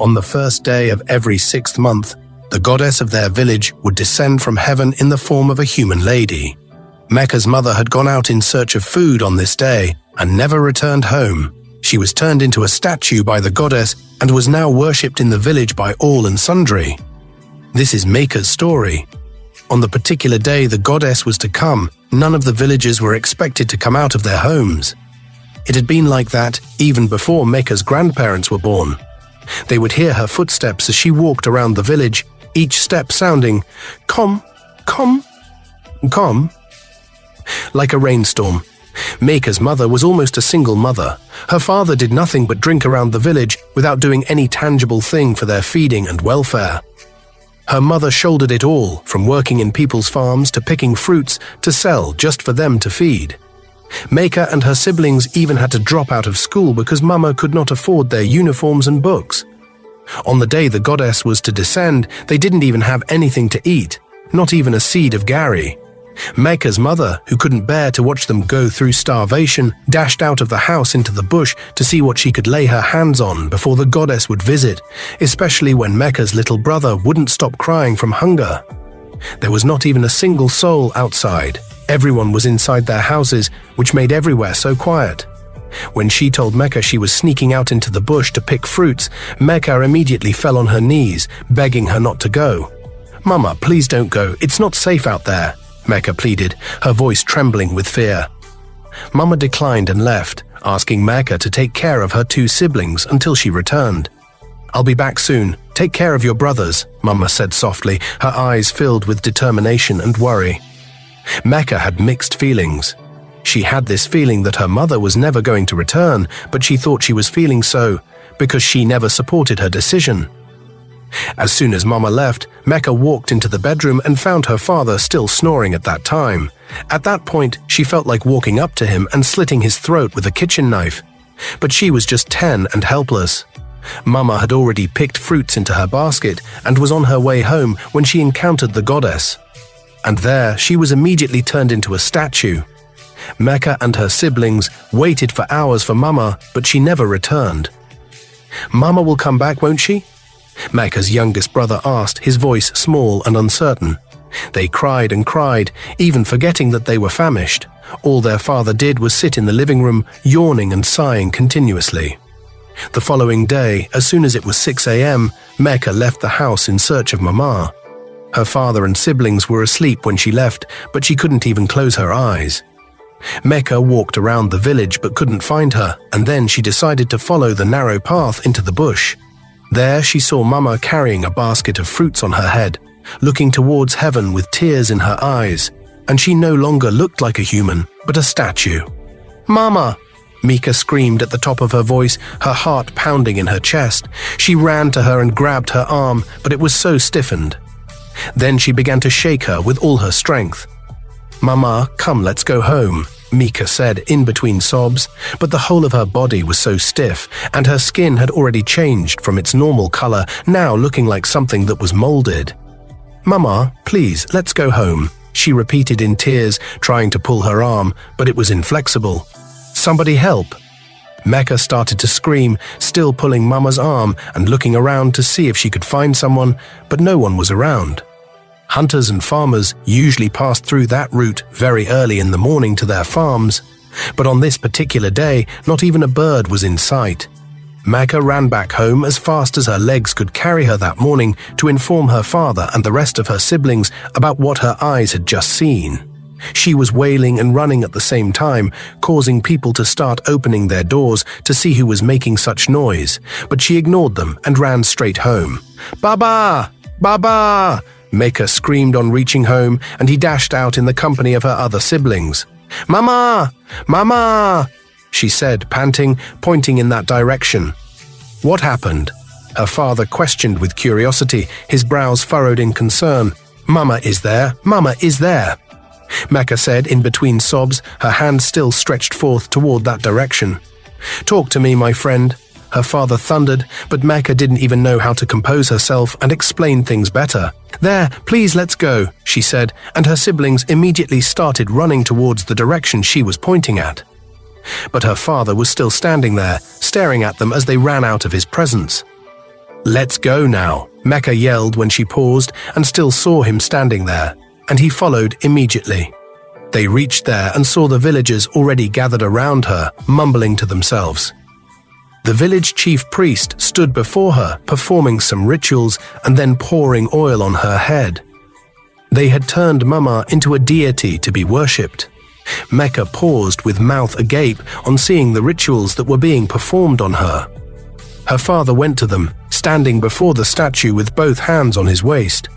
On the first day of every 6th month, the goddess of their village would descend from heaven in the form of a human lady. Meka's mother had gone out in search of food on this day and never returned home. She was turned into a statue by the goddess and was now worshipped in the village by all and sundry. This is Meka's story. On the particular day the goddess was to come, none of the villagers were expected to come out of their homes. It had been like that even before Meka's grandparents were born. They would hear her footsteps as she walked around the village, each step sounding, "Kom, kom, kom," like a rainstorm. Meka's mother was almost a single mother. Her father did nothing but drink around the village without doing any tangible thing for their feeding and welfare. Her mother shouldered it all, from working in people's farms to picking fruits to sell just for them to feed. Meka and her siblings even had to drop out of school because Mama could not afford their uniforms and books. On the day the goddess was to descend, they didn't even have anything to eat, not even a seed of gari. Meka's mother, who couldn't bear to watch them go through starvation, dashed out of the house into the bush to see what she could lay her hands on before the goddess would visit, especially when Meka's little brother wouldn't stop crying from hunger. There was not even a single soul outside. Everyone was inside their houses, which made everywhere so quiet. When she told Meka she was sneaking out into the bush to pick fruits, Meka immediately fell on her knees, begging her not to go. "Mama, please don't go. It's not safe out there," Meka pleaded, her voice trembling with fear. Mama declined and left, asking Meka to take care of her 2 siblings until she returned. "I'll be back soon. Take care of your brothers," Mama said softly, her eyes filled with determination and worry. Meka had mixed feelings. She had this feeling that her mother was never going to return, but she thought she was feeling so because she never supported her decision. As soon as Mama left, Meka walked into the bedroom and found her father still snoring at that time. At that point, she felt like walking up to him and slitting his throat with a kitchen knife. But she was just 10 and helpless. Mama had already picked fruits into her basket and was on her way home when she encountered the goddess. And there, she was immediately turned into a statue. Meka and her siblings waited for hours for Mama, but she never returned. "Mama will come back, won't she?" Meka's youngest brother asked, his voice small and uncertain. They cried and cried, even forgetting that they were famished. All their father did was sit in the living room, yawning and sighing continuously. The following day, as soon as it was 6 a.m., Meka left the house in search of Mama. Her father and siblings were asleep when she left, but she couldn't even close her eyes. Meka walked around the village but couldn't find her, and then she decided to follow the narrow path into the bush. There she saw Mama carrying a basket of fruits on her head, looking towards heaven with tears in her eyes, and she no longer looked like a human, but a statue. "Mama!" Meka screamed at the top of her voice, her heart pounding in her chest. She ran to her and grabbed her arm, but it was so stiffened. Then she began to shake her with all her strength. "Mama, come, let's go home," Meka said in between sobs, but the whole of her body was so stiff, and her skin had already changed from its normal color, now looking like something that was molded. "Mama, please, let's go home," she repeated in tears, trying to pull her arm, but it was inflexible. "Somebody help." Meka started to scream, still pulling Mama's arm and looking around to see if she could find someone, but no one was around. Hunters and farmers usually passed through that route very early in the morning to their farms, but on this particular day, not even a bird was in sight. Meka ran back home as fast as her legs could carry her that morning to inform her father and the rest of her siblings about what her eyes had just seen. She was wailing and running at the same time, causing people to start opening their doors to see who was making such noise, but she ignored them and ran straight home. "Baba! Baba!" Meka screamed on reaching home, and he dashed out in the company of her other siblings. "Mama! Mama!" she said, panting, pointing in that direction. "What happened?" her father questioned with curiosity, his brows furrowed in concern. "Mama is there! Mama is there!" Meka said in between sobs, her hand still stretched forth toward that direction. "Talk to me, my friend," her father thundered, but Meka didn't even know how to compose herself and explain things better. "There, please let's go," she said, and her siblings immediately started running towards the direction she was pointing at. But her father was still standing there, staring at them as they ran out of his presence. "Let's go now," Meka yelled when she paused and still saw him standing there, and he followed immediately. They reached there and saw the villagers already gathered around her, mumbling to themselves. The village chief priest stood before her, performing some rituals and then pouring oil on her head. They had turned Mama into a deity to be worshipped. Meka paused with mouth agape on seeing the rituals that were being performed on her. Her father went to them, standing before the statue with both hands on his waist.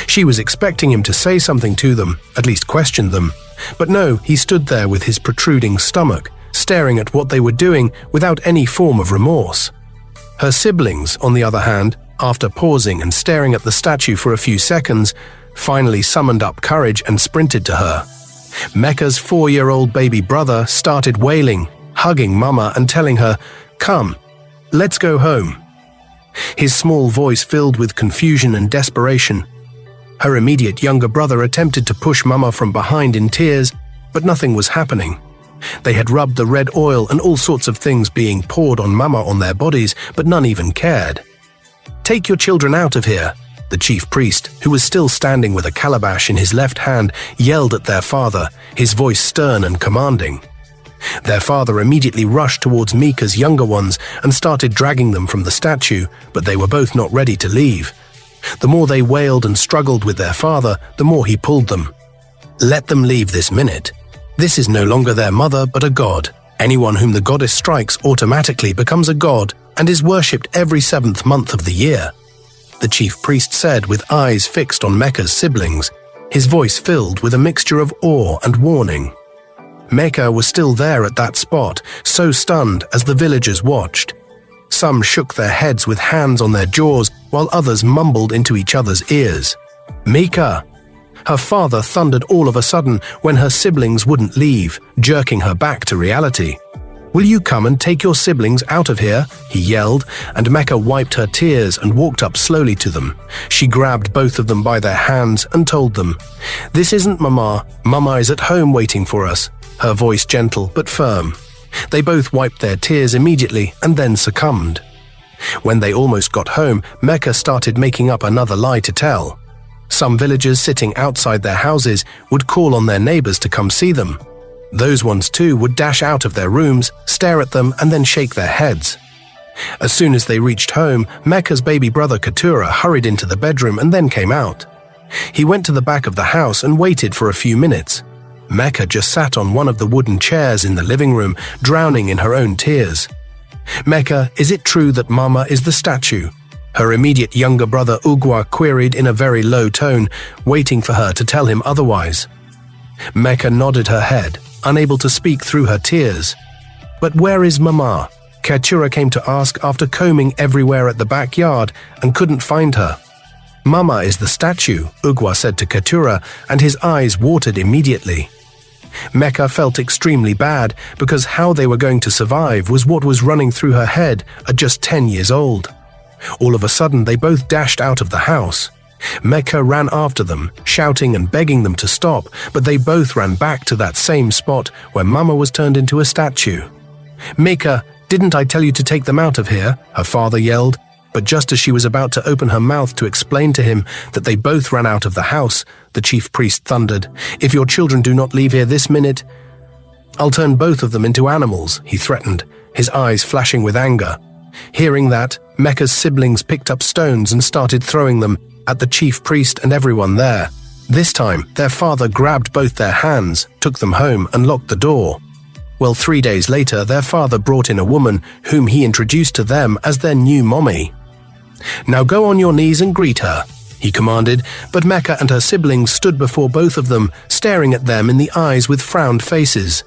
She was expecting him to say something to them, at least question them, but no, he stood there with his protruding stomach, staring at what they were doing without any form of remorse. Her siblings, on the other hand, after pausing and staring at the statue for a few seconds, finally summoned up courage and sprinted to her. Meka's 4-year-old baby brother started wailing, hugging Mama and telling her, "Come, let's go home." His small voice filled with confusion and desperation. Her immediate younger brother attempted to push Mama from behind in tears, but nothing was happening. They had rubbed the red oil and all sorts of things being poured on Mama on their bodies, but none even cared. "Take your children out of here," the chief priest, who was still standing with a calabash in his left hand, yelled at their father, his voice stern and commanding. Their father immediately rushed towards Meka's younger ones and started dragging them from the statue, but they were both not ready to leave. The more they wailed and struggled with their father, the more he pulled them. "Let them leave this minute. This is no longer their mother but a god. Anyone whom the goddess strikes automatically becomes a god and is worshipped every 7th month of the year," the chief priest said with eyes fixed on Meka's siblings, his voice filled with a mixture of awe and warning. Meka was still there at that spot, so stunned as the villagers watched. Some shook their heads with hands on their jaws, while others mumbled into each other's ears. "Meka!" Her father thundered all of a sudden when her siblings wouldn't leave, jerking her back to reality. "Will you come and take your siblings out of here?" he yelled, and Meka wiped her tears and walked up slowly to them. She grabbed both of them by their hands and told them, "This isn't Mama. Mama is at home waiting for us," her voice gentle but firm. They both wiped their tears immediately and then succumbed. When they almost got home, Meka started making up another lie to tell. Some villagers sitting outside their houses would call on their neighbors to come see them. Those ones too would dash out of their rooms, stare at them, and then shake their heads. As soon as they reached home, Meka's baby brother Keturah hurried into the bedroom and then came out. He went to the back of the house and waited for a few minutes. Meka just sat on one of the wooden chairs in the living room, drowning in her own tears. "Meka, is it true that Mama is the statue?" her immediate younger brother Ugwa queried in a very low tone, waiting for her to tell him otherwise. Meka nodded her head, unable to speak through her tears. "But where is Mama?" Keturah came to ask after combing everywhere at the backyard and couldn't find her. "Mama is the statue," Ugwa said to Keturah, and his eyes watered immediately. Meka felt extremely bad because how they were going to survive was what was running through her head at just 10 years old. All of a sudden, they both dashed out of the house. Meka ran after them, shouting and begging them to stop, but they both ran back to that same spot where Mama was turned into a statue. "Meka, didn't I tell you to take them out of here?" her father yelled, but just as she was about to open her mouth to explain to him that they both ran out of the house, the chief priest thundered, "If your children do not leave here this minute, I'll turn both of them into animals," he threatened, his eyes flashing with anger. Hearing that, Meka's siblings picked up stones and started throwing them at the chief priest and everyone there. This time, their father grabbed both their hands, took them home and locked the door. Well, 3 days later, their father brought in a woman whom he introduced to them as their new mommy. "Now go on your knees and greet her," he commanded, but Meka and her siblings stood before both of them, staring at them in the eyes with frowned faces.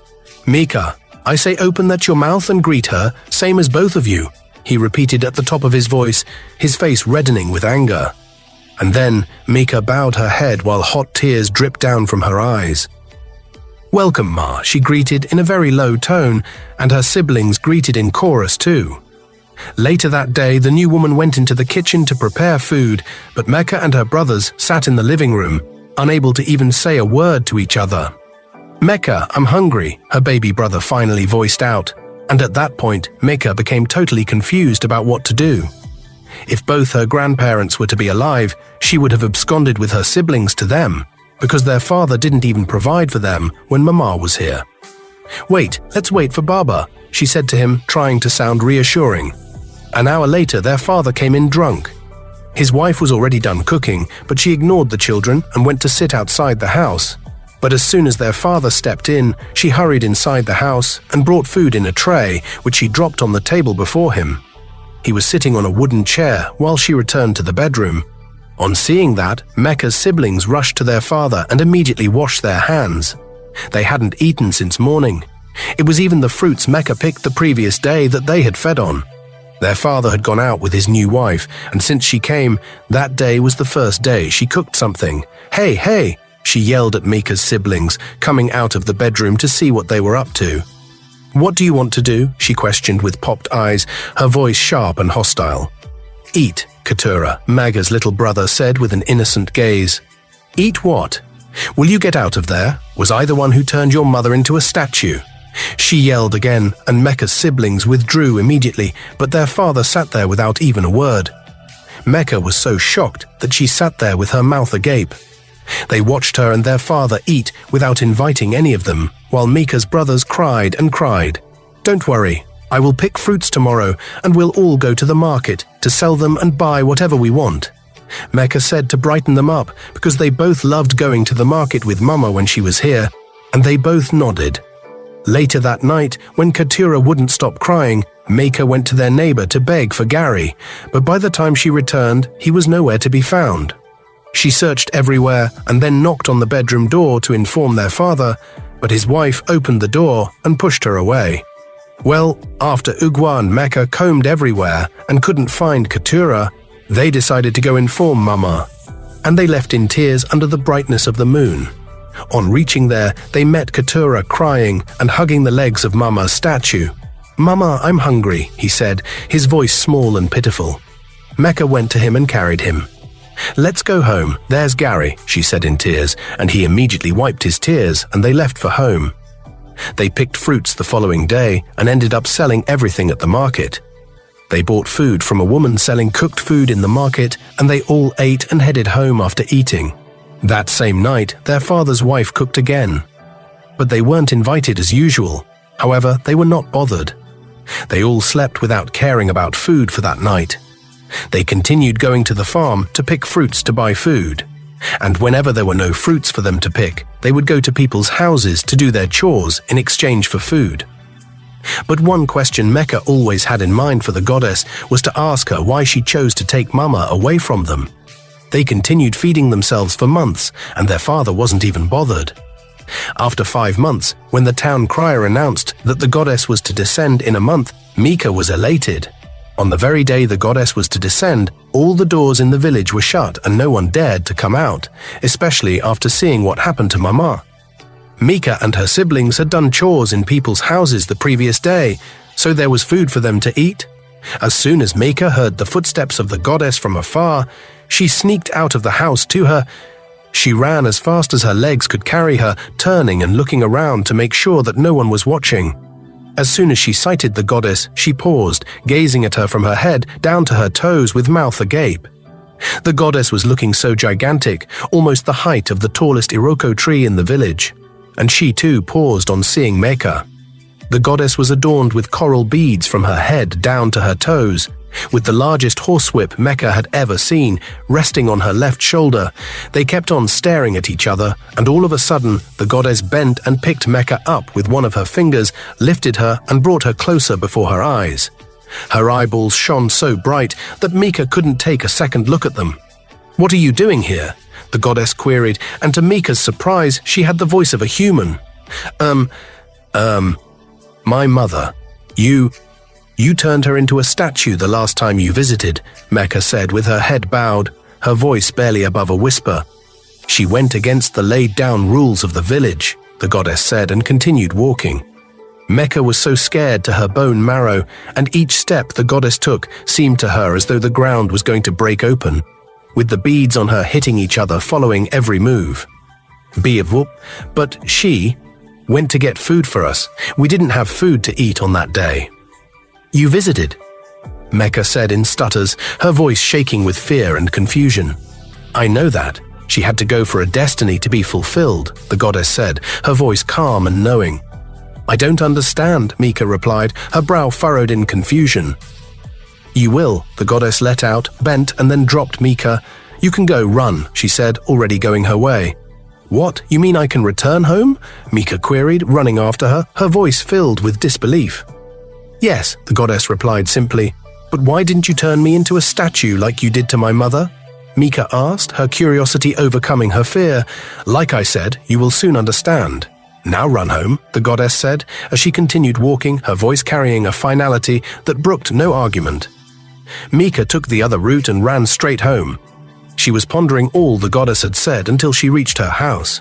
"Meka, I say open that your mouth and greet her, same as both of you," he repeated at the top of his voice, his face reddening with anger. And then Meka bowed her head while hot tears dripped down from her eyes. "Welcome, Ma," she greeted in a very low tone, and her siblings greeted in chorus too. Later that day, the new woman went into the kitchen to prepare food, but Meka and her brothers sat in the living room, unable to even say a word to each other. "Meka, I'm hungry," her baby brother finally voiced out, and at that point, Meka became totally confused about what to do. If both her grandparents were to be alive, she would have absconded with her siblings to them, because their father didn't even provide for them when Mama was here. "Wait, let's wait for Baba," she said to him, trying to sound reassuring. An hour later, their father came in drunk. His wife was already done cooking, but she ignored the children and went to sit outside the house. But as soon as their father stepped in, she hurried inside the house and brought food in a tray, which she dropped on the table before him. He was sitting on a wooden chair while she returned to the bedroom. On seeing that, Meka's siblings rushed to their father and immediately washed their hands. They hadn't eaten since morning. It was even the fruits Meka picked the previous day that they had fed on. Their father had gone out with his new wife, and since she came, that day was the first day she cooked something. "Hey, hey!" she yelled at Meka's siblings, coming out of the bedroom to see what they were up to. "What do you want to do?" she questioned with popped eyes, her voice sharp and hostile. "Eat," Keturah, Maga's little brother, said with an innocent gaze. "Eat what? Will you get out of there? Was I the one who turned your mother into a statue?" She yelled again, and Meka's siblings withdrew immediately, but their father sat there without even a word. Meka was so shocked that she sat there with her mouth agape. They watched her and their father eat without inviting any of them, while Meka's brothers cried and cried. "Don't worry, I will pick fruits tomorrow, and we'll all go to the market to sell them and buy whatever we want," Meka said to brighten them up, because they both loved going to the market with Mama when she was here, and they both nodded. Later that night, when Keturah wouldn't stop crying, Meka went to their neighbor to beg for Gary, but by the time she returned, he was nowhere to be found. She searched everywhere and then knocked on the bedroom door to inform their father, but his wife opened the door and pushed her away. Well, after Ugwa and Meka combed everywhere and couldn't find Keturah, they decided to go inform Mama, and they left in tears under the brightness of the moon. On reaching there, they met Keturah crying and hugging the legs of Mama's statue. "Mama, I'm hungry," he said, his voice small and pitiful. Meka went to him and carried him. "Let's go home, there's Gary," she said in tears, and he immediately wiped his tears and they left for home. They picked fruits the following day and ended up selling everything at the market. They bought food from a woman selling cooked food in the market, and they all ate and headed home after eating. That same night, their father's wife cooked again. But they weren't invited as usual. However, they were not bothered. They all slept without caring about food for that night. They continued going to the farm to pick fruits to buy food. And whenever there were no fruits for them to pick, they would go to people's houses to do their chores in exchange for food. But one question Meka always had in mind for the goddess was to ask her why she chose to take Mama away from them. They continued feeding themselves for months, and their father wasn't even bothered. After 5 months, when the town crier announced that the goddess was to descend in a month, Meka was elated. On the very day the goddess was to descend, all the doors in the village were shut and no one dared to come out, especially after seeing what happened to Mama. Meka and her siblings had done chores in people's houses the previous day, so there was food for them to eat. As soon as Meka heard the footsteps of the goddess from afar, she sneaked out of the house to her. She ran as fast as her legs could carry her, turning and looking around to make sure that no one was watching. As soon as she sighted the goddess, she paused, gazing at her from her head down to her toes with mouth agape. The goddess was looking so gigantic, almost the height of the tallest Iroko tree in the village, and she too paused on seeing Meka. The goddess was adorned with coral beads from her head down to her toes, with the largest horsewhip Meka had ever seen resting on her left shoulder. They kept on staring at each other, and all of a sudden, the goddess bent and picked Meka up with one of her fingers, lifted her and brought her closer before her eyes. Her eyeballs shone so bright that Meka couldn't take a second look at them. "What are you doing here?" the goddess queried, and to Meka's surprise, she had the voice of a human. My mother. You turned her into a statue the last time you visited," Meka said with her head bowed, her voice barely above a whisper. "She went against the laid-down rules of the village," the goddess said and continued walking. Meka was so scared to her bone marrow, and each step the goddess took seemed to her as though the ground was going to break open, with the beads on her hitting each other following every move. But she went to get food for us. We didn't have food to eat on that day. "You visited?" Meka said in stutters, her voice shaking with fear and confusion. I know that. She had to go for a destiny to be fulfilled, the goddess said, her voice calm and knowing. I don't understand, Meka replied, her brow furrowed in confusion. You will, the goddess let out, bent and then dropped Meka. You can go, run, she said, already going her way. What, you mean I can return home? Meka queried, running after her, her voice filled with disbelief. Yes, the goddess replied simply. But why didn't you turn me into a statue like you did to my mother? Meka asked, her curiosity overcoming her fear. Like I said, you will soon understand. Now run home, the goddess said, as she continued walking, her voice carrying a finality that brooked no argument. Meka took the other route and ran straight home. She was pondering all the goddess had said until she reached her house.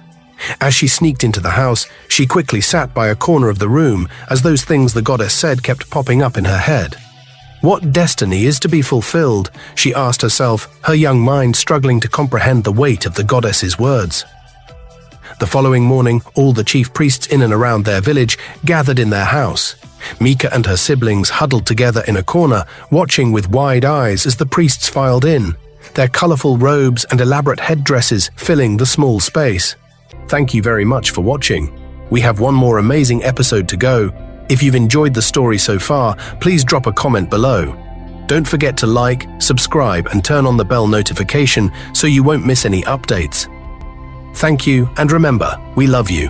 As she sneaked into the house, she quickly sat by a corner of the room as those things the goddess said kept popping up in her head. What destiny is to be fulfilled? She asked herself, her young mind struggling to comprehend the weight of the goddess's words. The following morning, all the chief priests in and around their village gathered in their house. Meka and her siblings huddled together in a corner, watching with wide eyes as the priests filed in, their colorful robes and elaborate headdresses filling the small space. Thank you very much for watching. We have one more amazing episode to go. If you've enjoyed the story so far, please drop a comment below. Don't forget to like, subscribe, and turn on the bell notification so you won't miss any updates. Thank you, and remember, we love you.